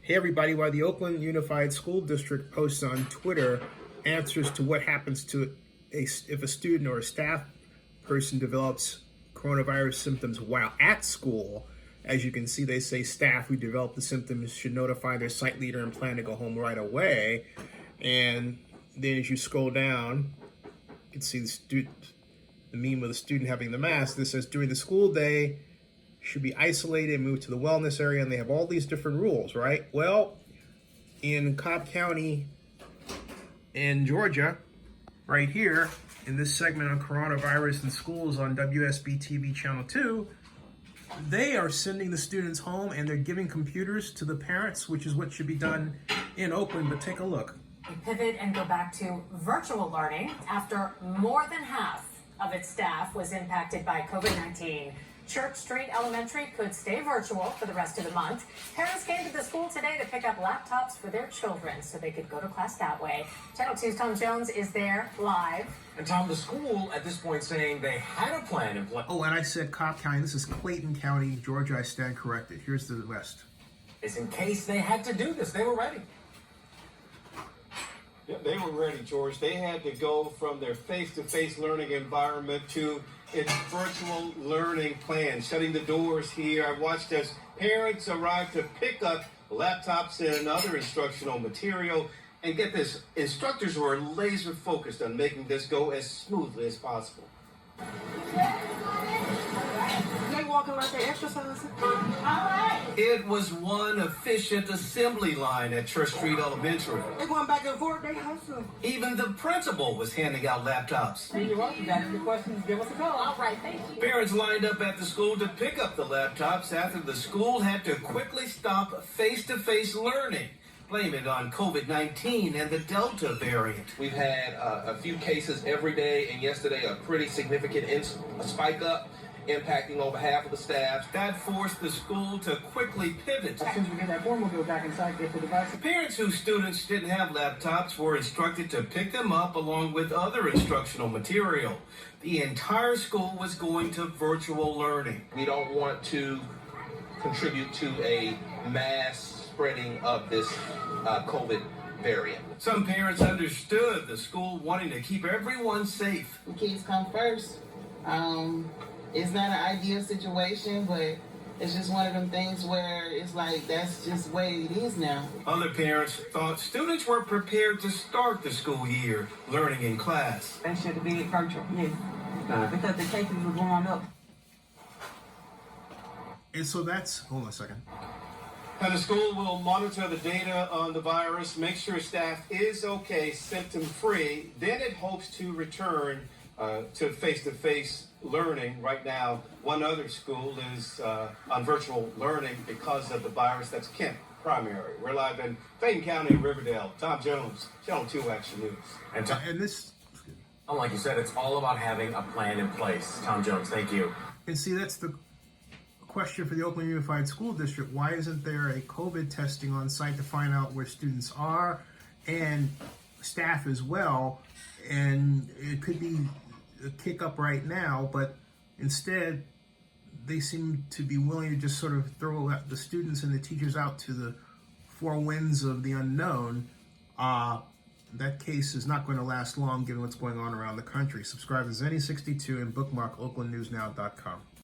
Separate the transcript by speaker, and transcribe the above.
Speaker 1: Hey everybody, while the Oakland Unified School District posts on Twitter answers to what happens to if a student or a staff person develops coronavirus symptoms while at school, as you can see, they say staff who develop the symptoms should notify their site leader and plan to go home right away. And then as you scroll down, you can see the meme of the student having the mask. This says during the school day, should be isolated and moved to the wellness area, and they have all these different rules, right? Well, in Cobb County in Georgia, right here, in this segment on coronavirus in schools on WSB-TV Channel 2, they are sending the students home and they're giving computers to the parents, which is what should be done in Oakland, but take a look.
Speaker 2: We pivot and go back to virtual learning after more than half of its staff was impacted by COVID-19. Church Street Elementary could stay virtual for the rest of the month. Parents came to the school today to pick up laptops for their children so they could go to class that way. Channel 2's Tom Jones is there live.
Speaker 3: And Tom, the school at this point saying they had a plan in place.
Speaker 1: Oh, and I said Cobb County. This is Clayton County, Georgia. I stand corrected. Here's the rest.
Speaker 3: It's in case they had to do this. They were ready.
Speaker 4: Yeah, they were ready, George. They had to go from their face-to-face learning environment to its virtual learning plan, shutting the doors here. I watched as parents arrived to pick up laptops and other instructional material. And get this, instructors were laser focused on making this go as smoothly as possible.
Speaker 5: They walking like they exercising.
Speaker 4: It was one efficient assembly line at Church Street Elementary.
Speaker 5: They going back and forth, they hustling.
Speaker 4: Even the principal was handing out laptops.
Speaker 5: You're welcome. You got any questions, give us a call.
Speaker 2: All right, thank you.
Speaker 4: Parents lined up at the school to pick up the laptops after the school had to quickly stop face-to-face learning, blame it on COVID-19 and the Delta variant.
Speaker 6: We've had a few cases every day, and yesterday a pretty significant spike up, impacting over half of the staff.
Speaker 4: That forced the school to quickly pivot.
Speaker 5: As soon as we get that form, we'll go back inside, get the device.
Speaker 4: Parents whose students didn't have laptops were instructed to pick them up along with other instructional material. The entire school was going to virtual learning.
Speaker 6: We don't want to contribute to a mass spreading of this COVID variant.
Speaker 4: Some parents understood the school wanting to keep everyone safe.
Speaker 7: The kids come first. It's not an ideal situation, but it's just one of them things where it's like that's just the way it is now.
Speaker 4: Other parents thought students were prepared to start the school year learning in class.
Speaker 5: They should be virtual, yes. Because the cases were going up.
Speaker 1: And so that's, hold on a second.
Speaker 4: And the school will monitor the data on the virus, make sure staff is okay, symptom-free. Then it hopes to return to face-to-face learning. Right now, one other school is on virtual learning because of the virus. That's Kent Primary. We're live in Clayton County, Riverdale. Tom Jones, Channel 2 Action News.
Speaker 1: And this,
Speaker 3: Like you said, it's all about having a plan in place. Tom Jones, thank you.
Speaker 1: and see, that's the question for the Oakland Unified School District. Why isn't there a COVID testing on site to find out where students are and staff as well? And it could be a kick up right now, but instead they seem to be willing to just sort of throw out the students and the teachers out to the four winds of the unknown. That case is not going to last long given what's going on around the country. Subscribe to Zenny62 and bookmark oaklandnewsnow.com.